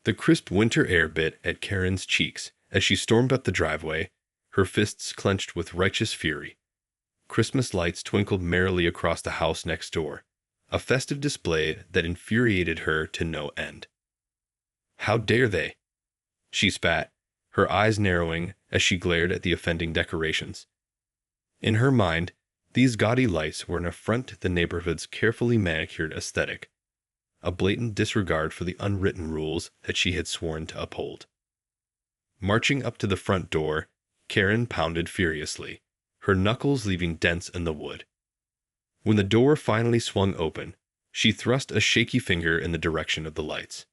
The crisp winter air bit at Karen's cheeks as she stormed up the driveway, her fists clenched with righteous fury. Christmas lights twinkled merrily across the house next door, a festive display that infuriated her to no end. How dare they? She spat, her eyes narrowing as she glared at the offending decorations. In her mind, these gaudy lights were an affront to the neighborhood's carefully manicured aesthetic, a blatant disregard for the unwritten rules that she had sworn to uphold. Marching up to the front door, Karen pounded furiously, her knuckles leaving dents in the wood. When the door finally swung open, she thrust a shaky finger in the direction of the lights.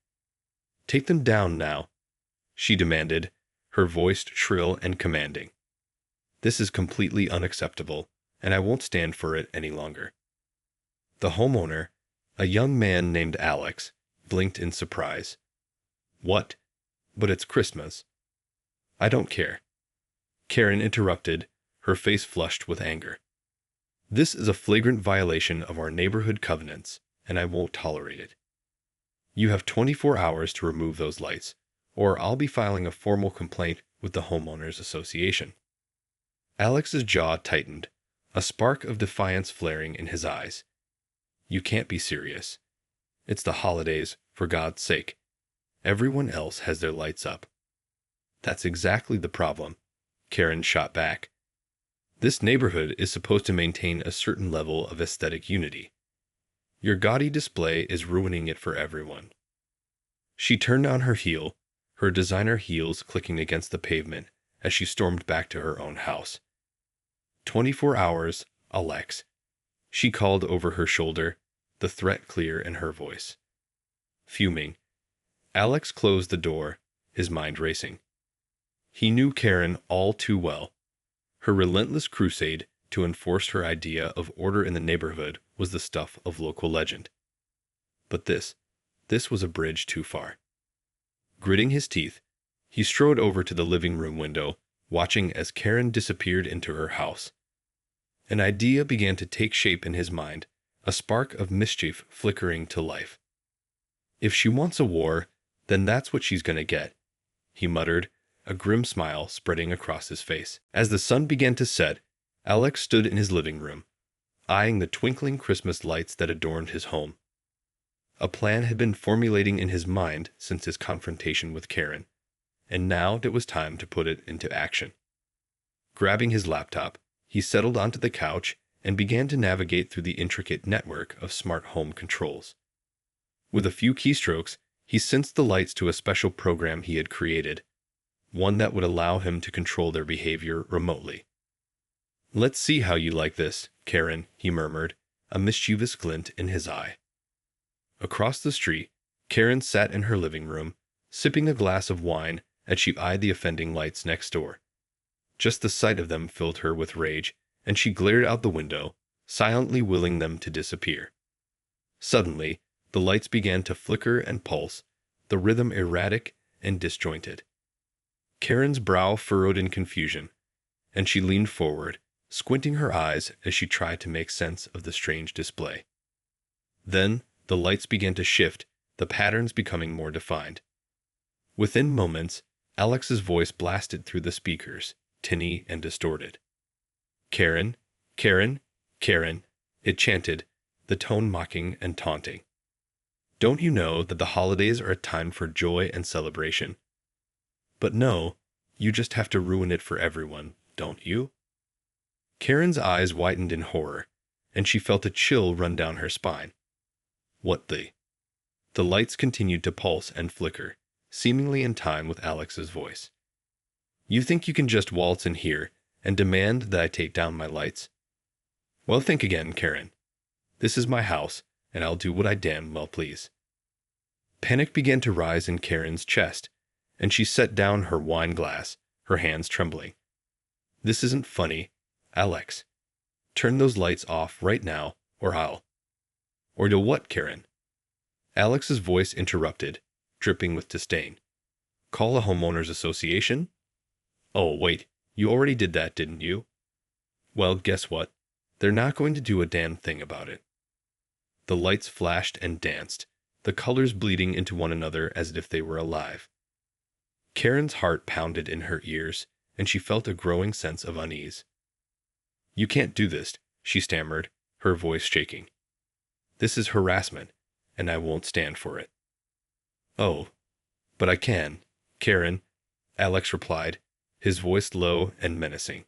"Take them down now," she demanded, her voice shrill and commanding. "This is completely unacceptable, and I won't stand for it any longer." The homeowner, a young man named Alex, blinked in surprise. "What? But it's Christmas." "I don't care," Karen interrupted, her face flushed with anger. "This is a flagrant violation of our neighborhood covenants, and I won't tolerate it. You have 24 hours to remove those lights, or I'll be filing a formal complaint with the Homeowners Association." Alex's jaw tightened, a spark of defiance flaring in his eyes. "You can't be serious. It's the holidays, for God's sake. Everyone else has their lights up." "That's exactly the problem," Karen shot back. "This neighborhood is supposed to maintain a certain level of aesthetic unity. Your gaudy display is ruining it for everyone." She turned on her heel, her designer heels clicking against the pavement as she stormed back to her own house. 24 hours, Alex," she called over her shoulder, the threat clear in her voice. Fuming, Alex closed the door, his mind racing. He knew Karen all too well. Her relentless crusade to enforce her idea of order in the neighborhood was the stuff of local legend. But this was a bridge too far. Gritting his teeth, he strode over to the living room window, watching as Karen disappeared into her house. An idea began to take shape in his mind, a spark of mischief flickering to life. "If she wants a war, then that's what she's going to get," he muttered, a grim smile spreading across his face. As the sun began to set, Alex stood in his living room, eyeing the twinkling Christmas lights that adorned his home. A plan had been formulating in his mind since his confrontation with Karen, and now it was time to put it into action. Grabbing his laptop, he settled onto the couch and began to navigate through the intricate network of smart home controls. With a few keystrokes, he synced the lights to a special program he had created, one that would allow him to control their behavior remotely. "Let's see how you like this, Karen," he murmured, a mischievous glint in his eye. Across the street, Karen sat in her living room, sipping a glass of wine as she eyed the offending lights next door. Just the sight of them filled her with rage, and she glared out the window, silently willing them to disappear. Suddenly, the lights began to flicker and pulse, the rhythm erratic and disjointed. Karen's brow furrowed in confusion, and she leaned forward, squinting her eyes as she tried to make sense of the strange display. Then, the lights began to shift, the patterns becoming more defined. Within moments, Alex's voice blasted through the speakers, tinny and distorted. "Karen, Karen, Karen," it chanted, the tone mocking and taunting. "Don't you know that the holidays are a time for joy and celebration? But no, you just have to ruin it for everyone, don't you?" Karen's eyes widened in horror, and she felt a chill run down her spine. What the? The lights continued to pulse and flicker, seemingly in time with Alex's voice. "You think you can just waltz in here and demand that I take down my lights? Well, think again, Karen. This is my house, and I'll do what I damn well please." Panic began to rise in Karen's chest, and she set down her wine glass, her hands trembling. "This isn't funny, Alex. Turn those lights off right now, or I'll—" "Or you'll what, Karen?" Alex's voice interrupted, dripping with disdain. "Call a homeowners association? Oh, wait, you already did that, didn't you? Well, guess what? They're not going to do a damn thing about it." The lights flashed and danced, the colors bleeding into one another as if they were alive. Karen's heart pounded in her ears, and she felt a growing sense of unease. "You can't do this," she stammered, her voice shaking. "This is harassment, and I won't stand for it." "Oh, but I can, Karen," Alex replied, his voice low and menacing.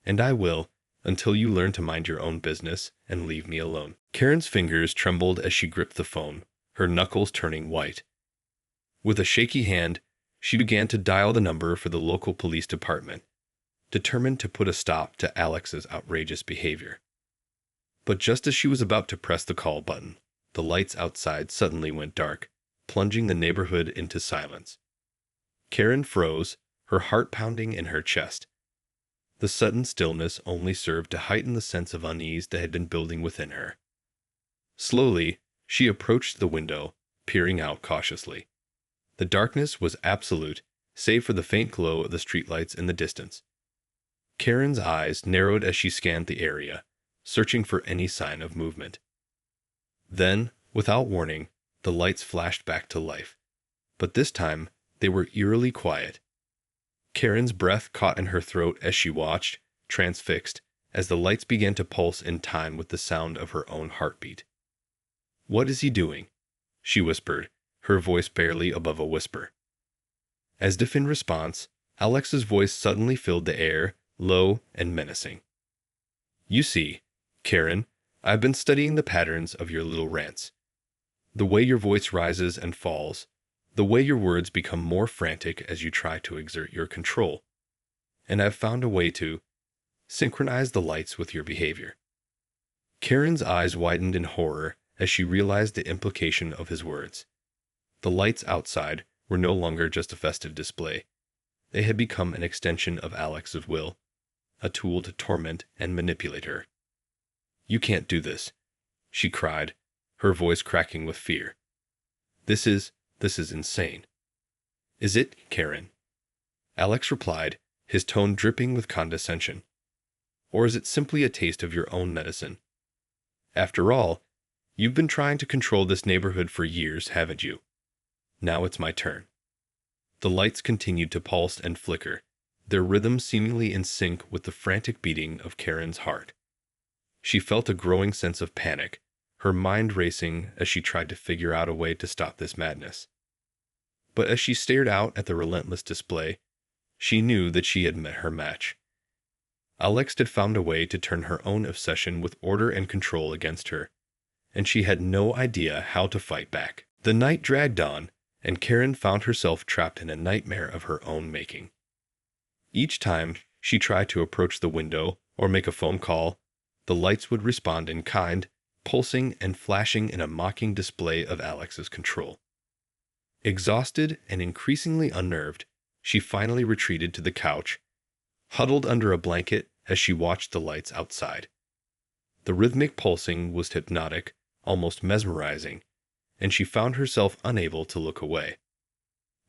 "And I will, until you learn to mind your own business and leave me alone." Karen's fingers trembled as she gripped the phone, her knuckles turning white. With a shaky hand, she began to dial the number for the local police department, determined to put a stop to Alex's outrageous behavior. But just as she was about to press the call button, the lights outside suddenly went dark, plunging the neighborhood into silence. Karen froze, her heart pounding in her chest. The sudden stillness only served to heighten the sense of unease that had been building within her. Slowly, she approached the window, peering out cautiously. The darkness was absolute, save for the faint glow of the streetlights in the distance. Karen's eyes narrowed as she scanned the area, searching for any sign of movement. Then, without warning, the lights flashed back to life. But this time, they were eerily quiet. Karen's breath caught in her throat as she watched, transfixed, as the lights began to pulse in time with the sound of her own heartbeat. "What is he doing?" she whispered, her voice barely above a whisper. As if in response, Alex's voice suddenly filled the air, low and menacing. "You see, Karen, I've been studying the patterns of your little rants. The way your voice rises and falls, the way your words become more frantic as you try to exert your control. And I've found a way to synchronize the lights with your behavior." Karen's eyes widened in horror as she realized the implication of his words. The lights outside were no longer just a festive display. They had become an extension of Alex's will, a tool to torment and manipulate her. "You can't do this," she cried, her voice cracking with fear. This is insane." "Is it, Karen?" Alex replied, his tone dripping with condescension. "Or is it simply a taste of your own medicine? After all, you've been trying to control this neighborhood for years, haven't you? Now it's my turn." The lights continued to pulse and flicker, their rhythm seemingly in sync with the frantic beating of Karen's heart. She felt a growing sense of panic, her mind racing as she tried to figure out a way to stop this madness. But as she stared out at the relentless display, she knew that she had met her match. Alex had found a way to turn her own obsession with order and control against her, and she had no idea how to fight back. The night dragged on, and Karen found herself trapped in a nightmare of her own making. Each time she tried to approach the window or make a phone call, the lights would respond in kind, pulsing and flashing in a mocking display of Alex's control. Exhausted and increasingly unnerved, she finally retreated to the couch, huddled under a blanket as she watched the lights outside. The rhythmic pulsing was hypnotic, almost mesmerizing, and she found herself unable to look away.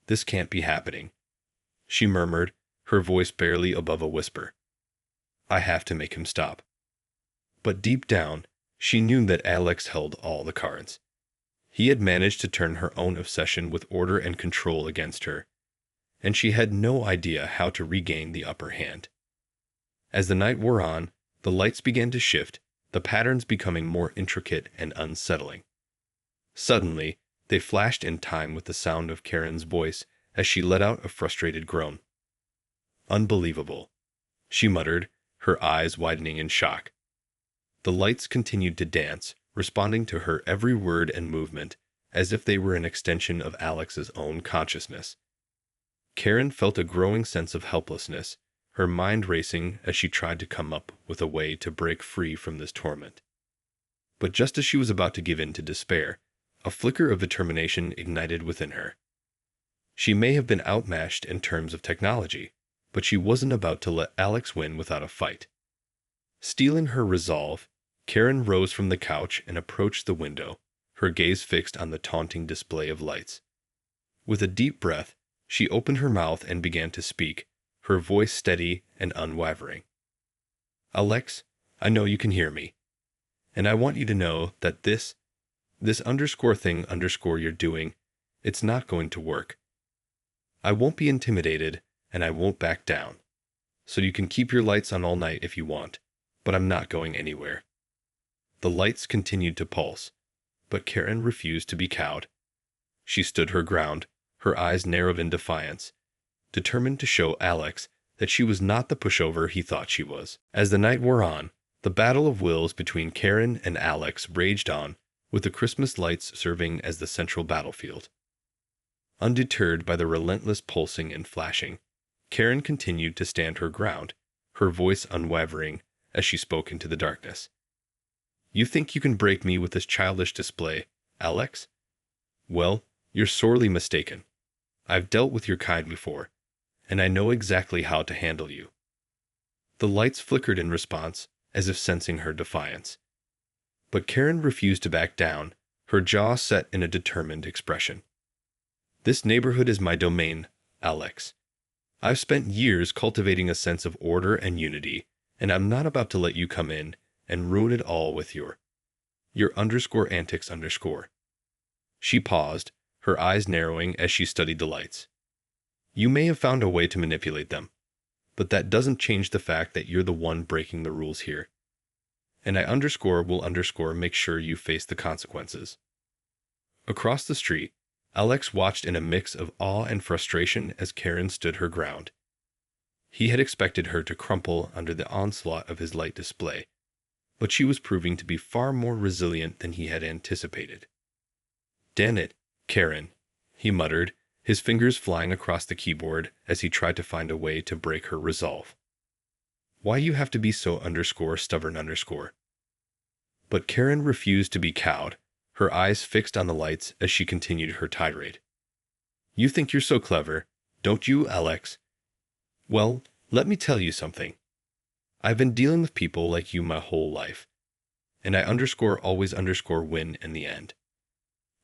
"This can't be happening," she murmured, her voice barely above a whisper. "I have to make him stop." But deep down, she knew that Alex held all the cards. He had managed to turn her own obsession with order and control against her, and she had no idea how to regain the upper hand. As the night wore on, the lights began to shift, the patterns becoming more intricate and unsettling. Suddenly, they flashed in time with the sound of Karen's voice as she let out a frustrated groan. "Unbelievable," she muttered, her eyes widening in shock. The lights continued to dance, responding to her every word and movement, as if they were an extension of Alex's own consciousness. Karen felt a growing sense of helplessness, her mind racing as she tried to come up with a way to break free from this torment. But just as she was about to give in to despair, a flicker of determination ignited within her. She may have been outmatched in terms of technology, but she wasn't about to let Alex win without a fight. Steeling her resolve, Karen rose from the couch and approached the window, her gaze fixed on the taunting display of lights. With a deep breath, she opened her mouth and began to speak, her voice steady and unwavering. "Alex, I know you can hear me, and I want you to know that this This underscore thing underscore you're doing, it's not going to work. I won't be intimidated, and I won't back down. So you can keep your lights on all night if you want, but I'm not going anywhere. The lights continued to pulse, but Karen refused to be cowed. She stood her ground, her eyes narrowed in defiance, determined to show Alex that she was not the pushover he thought she was. As the night wore on, the battle of wills between Karen and Alex raged on, with the Christmas lights serving as the central battlefield. Undeterred by the relentless pulsing and flashing, Karen continued to stand her ground, her voice unwavering as she spoke into the darkness. You think you can break me with this childish display, Alex? Well, you're sorely mistaken. I've dealt with your kind before, and I know exactly how to handle you. The lights flickered in response, as if sensing her defiance. But Karen refused to back down, her jaw set in a determined expression. This neighborhood is my domain, Alex. I've spent years cultivating a sense of order and unity, and I'm not about to let you come in and ruin it all with your underscore antics underscore. She paused, her eyes narrowing as she studied the lights. You may have found a way to manipulate them, but that doesn't change the fact that you're the one breaking the rules here. And I underscore will underscore make sure you face the consequences. Across the street, Alex watched in a mix of awe and frustration as Karen stood her ground. He had expected her to crumple under the onslaught of his light display, but she was proving to be far more resilient than he had anticipated. Damn it, Karen, he muttered, his fingers flying across the keyboard as he tried to find a way to break her resolve. Why you have to be so underscore stubborn underscore? But Karen refused to be cowed, her eyes fixed on the lights as she continued her tirade. You think you're so clever, don't you, Alex? Well, let me tell you something. I've been dealing with people like you my whole life, and I underscore always underscore win in the end.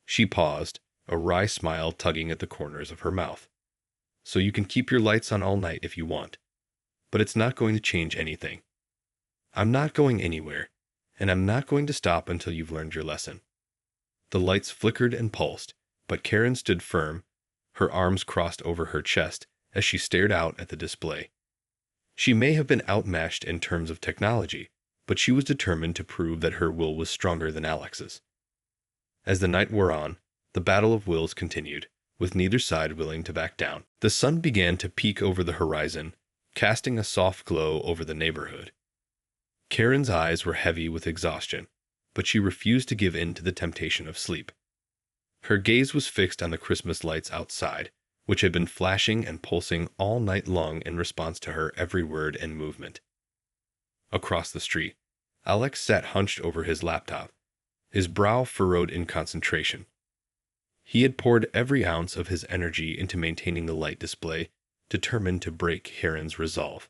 She paused, a wry smile tugging at the corners of her mouth. So you can keep your lights on all night if you want, but it's not going to change anything. I'm not going anywhere, and I'm not going to stop until you've learned your lesson. The lights flickered and pulsed, but Karen stood firm, her arms crossed over her chest as she stared out at the display. She may have been outmatched in terms of technology, but she was determined to prove that her will was stronger than Alex's. As the night wore on, the battle of wills continued, with neither side willing to back down. The sun began to peek over the horizon, casting a soft glow over the neighborhood. Karen's eyes were heavy with exhaustion, but she refused to give in to the temptation of sleep. Her gaze was fixed on the Christmas lights outside, which had been flashing and pulsing all night long in response to her every word and movement. Across the street, Alex sat hunched over his laptop, his brow furrowed in concentration. He had poured every ounce of his energy into maintaining the light display, determined to break Karen's resolve.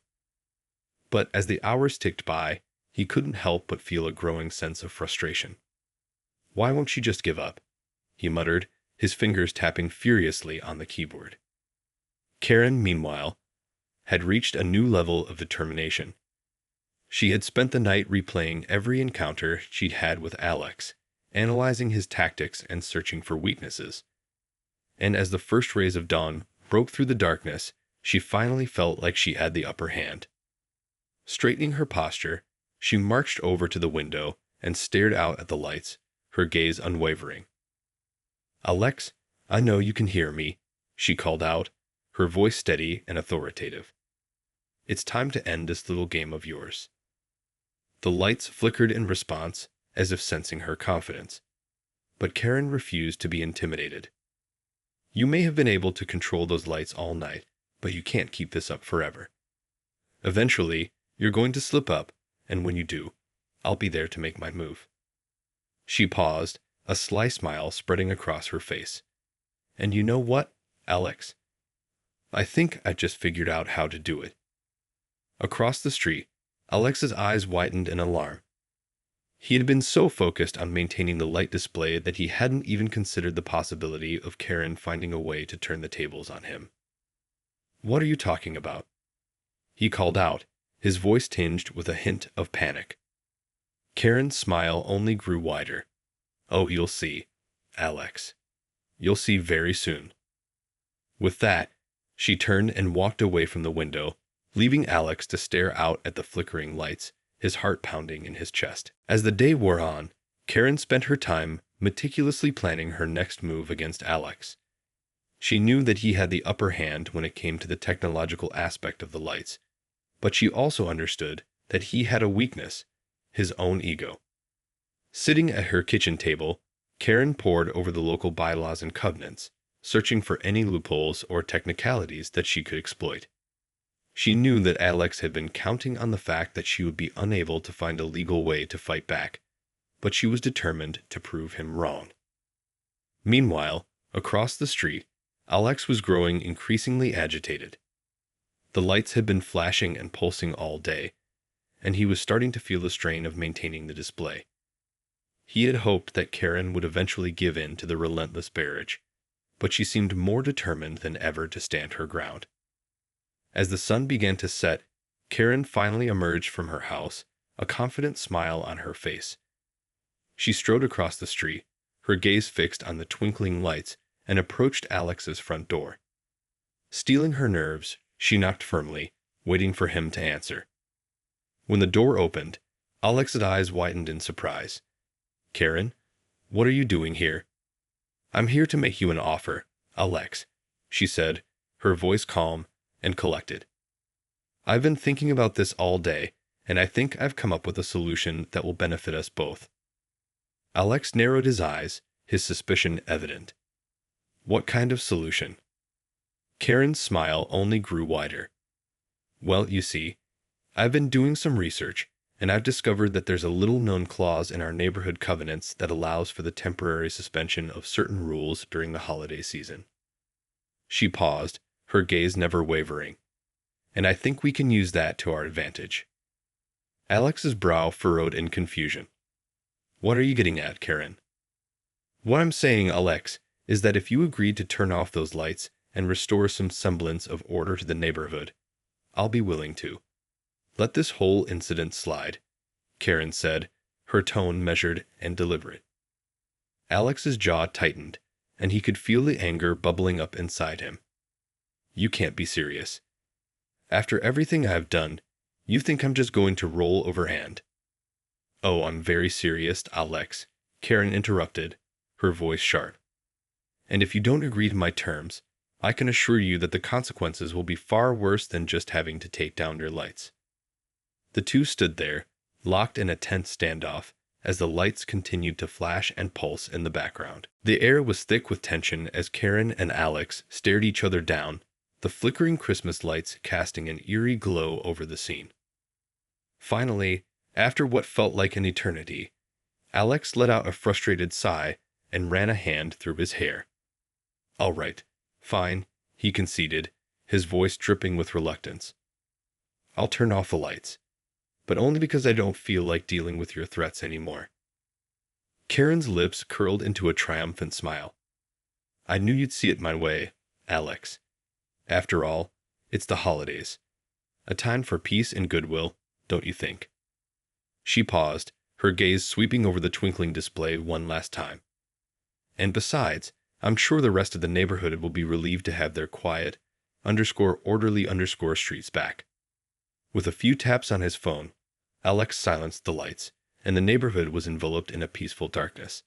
But as the hours ticked by, he couldn't help but feel a growing sense of frustration. Why won't she just give up? He muttered, his fingers tapping furiously on the keyboard. Karen, meanwhile, had reached a new level of determination. She had spent the night replaying every encounter she'd had with Alex, analyzing his tactics and searching for weaknesses. And as the first rays of dawn broke through the darkness, she finally felt like she had the upper hand. Straightening her posture, she marched over to the window and stared out at the lights, her gaze unwavering. Alex, I know you can hear me, she called out, her voice steady and authoritative. It's time to end this little game of yours. The lights flickered in response, as if sensing her confidence. But Karen refused to be intimidated. You may have been able to control those lights all night, but you can't keep this up forever. Eventually, you're going to slip up, and when you do, I'll be there to make my move. She paused, a sly smile spreading across her face. And you know what, Alex? I think I just figured out how to do it. Across the street, Alex's eyes widened in alarm. He had been so focused on maintaining the light display that he hadn't even considered the possibility of Karen finding a way to turn the tables on him. What are you talking about? He called out, his voice tinged with a hint of panic. Karen's smile only grew wider. Oh, you'll see, Alex. You'll see very soon. With that, she turned and walked away from the window, leaving Alex to stare out at the flickering lights, his heart pounding in his chest. As the day wore on, Karen spent her time meticulously planning her next move against Alex. She knew that he had the upper hand when it came to the technological aspect of the lights, but she also understood that he had a weakness, his own ego. Sitting at her kitchen table, Karen pored over the local bylaws and covenants, searching for any loopholes or technicalities that she could exploit. She knew that Alex had been counting on the fact that she would be unable to find a legal way to fight back, but she was determined to prove him wrong. Meanwhile, across the street, Alex was growing increasingly agitated. The lights had been flashing and pulsing all day, and he was starting to feel the strain of maintaining the display. He had hoped that Karen would eventually give in to the relentless barrage, but she seemed more determined than ever to stand her ground. As the sun began to set, Karen finally emerged from her house, a confident smile on her face. She strode across the street, her gaze fixed on the twinkling lights, and approached Alex's front door. Steeling her nerves, she knocked firmly, waiting for him to answer. When the door opened, Alex's eyes widened in surprise. "Karen, what are you doing here?" "I'm here to make you an offer, Alex," she said, her voice calm and collected. "I've been thinking about this all day, and I think I've come up with a solution that will benefit us both." Alex narrowed his eyes, his suspicion evident. "What kind of solution?" Karen's smile only grew wider. "Well, you see, I've been doing some research, and I've discovered that there's a little-known clause in our neighborhood covenants that allows for the temporary suspension of certain rules during the holiday season." She paused, her gaze never wavering. "And I think we can use that to our advantage." Alex's brow furrowed in confusion. "What are you getting at, Karen?" "What I'm saying, Alex, is that if you agreed to turn off those lights and restore some semblance of order to the neighborhood, I'll be willing to." "Let this whole incident slide," Karen said, her tone measured and deliberate. Alex's jaw tightened, and he could feel the anger bubbling up inside him. "You can't be serious. After everything I've done, you think I'm just going to roll over and—" "Oh, I'm very serious, Alex," Karen interrupted, her voice sharp. "And if you don't agree to my terms, I can assure you that the consequences will be far worse than just having to take down your lights." The two stood there, locked in a tense standoff, as the lights continued to flash and pulse in the background. The air was thick with tension as Karen and Alex stared each other down, the flickering Christmas lights casting an eerie glow over the scene. Finally, after what felt like an eternity, Alex let out a frustrated sigh and ran a hand through his hair. "All right, fine," he conceded, his voice dripping with reluctance. "I'll turn off the lights, but only because I don't feel like dealing with your threats anymore." Karen's lips curled into a triumphant smile. "I knew you'd see it my way, Alex. After all, it's the holidays. A time for peace and goodwill, don't you think?" She paused, her gaze sweeping over the twinkling display one last time. "And besides, I'm sure the rest of the neighborhood will be relieved to have their quiet, orderly streets back." With a few taps on his phone, Alex silenced the lights, and the neighborhood was enveloped in a peaceful darkness.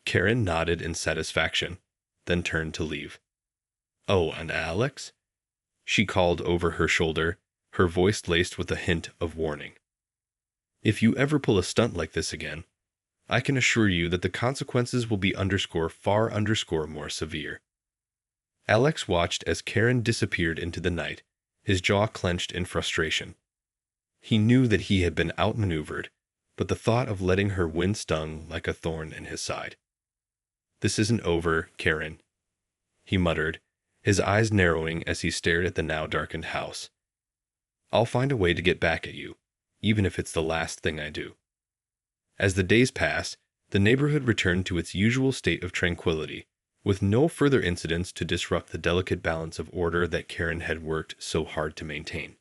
Karen nodded in satisfaction, then turned to leave. "Oh, and Alex?" she called over her shoulder, her voice laced with a hint of warning. "If you ever pull a stunt like this again, I can assure you that the consequences will be far more severe." Alex watched as Karen disappeared into the night, his jaw clenched in frustration. He knew that he had been outmaneuvered, but the thought of letting her win stung like a thorn in his side. "This isn't over, Karen," he muttered, his eyes narrowing as he stared at the now darkened house. "I'll find a way to get back at you, even if it's the last thing I do." As the days passed, the neighborhood returned to its usual state of tranquility, with no further incidents to disrupt the delicate balance of order that Karen had worked so hard to maintain.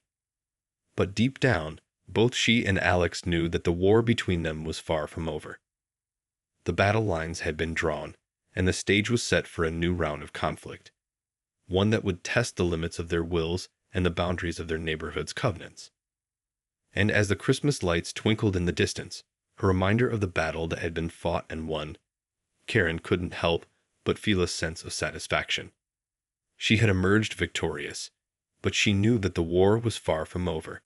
But deep down, both she and Alex knew that the war between them was far from over. The battle lines had been drawn, and the stage was set for a new round of conflict, one that would test the limits of their wills and the boundaries of their neighborhood's covenants. And as the Christmas lights twinkled in the distance, a reminder of the battle that had been fought and won, Karen couldn't help but feel a sense of satisfaction. She had emerged victorious, but she knew that the war was far from over.